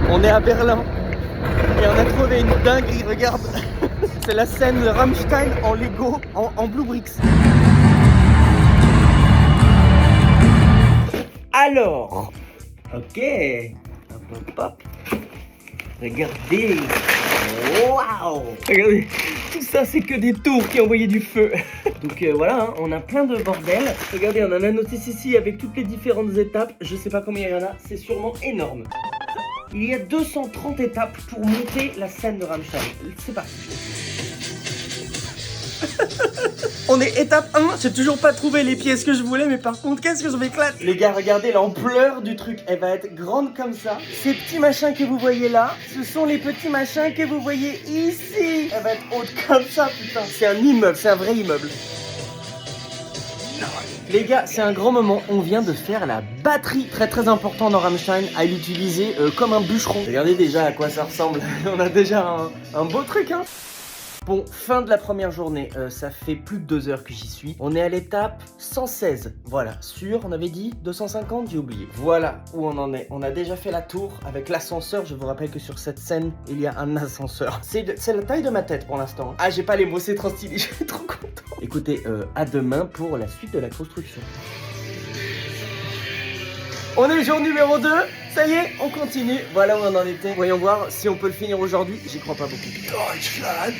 On est à Berlin et on a trouvé une dinguerie, regarde. C'est la scène de Rammstein en Lego, en Blue Bricks. Alors, ok, hop hop hop, regardez, waouh, regardez, tout ça c'est que des tours qui envoyaient du feu. Donc voilà, hein, on a plein de bordel. Regardez, on en a noté ici avec toutes les différentes étapes. Je sais pas combien il y en a, c'est sûrement énorme. Il y a 230 étapes pour monter la scène de Rammstein. C'est parti. On est étape 1, j'ai toujours pas trouvé les pièces que je voulais, mais par contre, qu'est-ce que je m'éclate. Les gars, regardez l'ampleur du truc, elle va être grande comme ça. Ces petits machins que vous voyez là, ce sont les petits machins que vous voyez ici. Elle va être haute comme ça, putain. C'est un immeuble, c'est un vrai immeuble. Les gars, c'est un grand moment, on vient de faire la batterie. Très très important dans Rammstein, à l'utiliser comme un bûcheron. Regardez déjà à quoi ça ressemble, on a déjà un beau truc, hein. Bon, fin de la première journée, ça fait plus de 2 heures que j'y suis. On est à l'étape 116, voilà, sur, on avait dit 250, j'ai oublié. Voilà où on en est, on a déjà fait la tour avec l'ascenseur. Je vous rappelle que sur cette scène, il y a un ascenseur. C'est la taille de ma tête pour l'instant. Ah, j'ai pas les mots, c'est trop stylé, je suis trop content. Écoutez, à demain pour la suite de la construction. On est le jour numéro 2, ça y est, on continue. Voilà où on en était. Voyons voir si on peut le finir aujourd'hui. J'y crois pas beaucoup. Deutschland.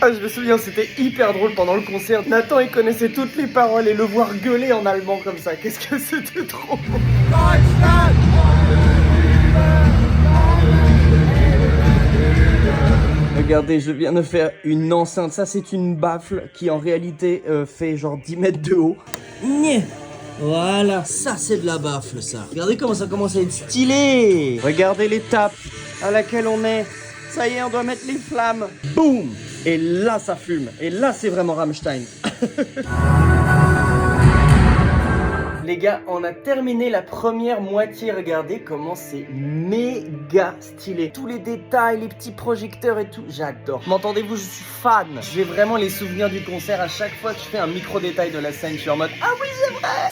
Ah, je me souviens, c'était hyper drôle pendant le concert. Nathan, il connaissait toutes les paroles et le voir gueuler en allemand comme ça. Qu'est-ce que c'était trop beau. Deutschland. Regardez, je viens de faire une enceinte. Ça, c'est une baffle qui en réalité fait genre 10 mètres de haut. Voilà, ça c'est de la baffle ça. Regardez comment ça commence à être stylé. Regardez l'étape à laquelle on est. Ça y est, on doit mettre les flammes. Boum. Et là ça fume. Et là c'est vraiment Rammstein. Les gars, on a terminé la première moitié. Regardez comment c'est méga stylé. Tous les détails, les petits projecteurs et tout, j'adore. M'entendez-vous, je suis fan. J'ai vraiment les souvenirs du concert. À chaque fois que je fais un micro détail de la scène, je suis en mode ah oui c'est vrai.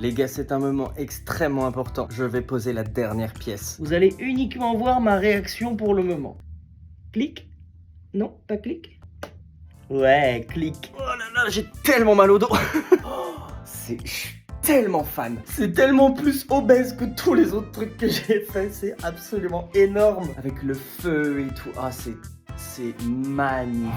Les gars, c'est un moment extrêmement important. Je vais poser la dernière pièce. Vous allez uniquement voir ma réaction pour le moment. Clic. Non, pas clic. Ouais, clic. Oh là là, j'ai tellement mal au dos. Je suis tellement fan. C'est tellement plus obèse que tous les autres trucs que j'ai fait. C'est absolument énorme. Avec le feu et tout. Ah, c'est magnifique.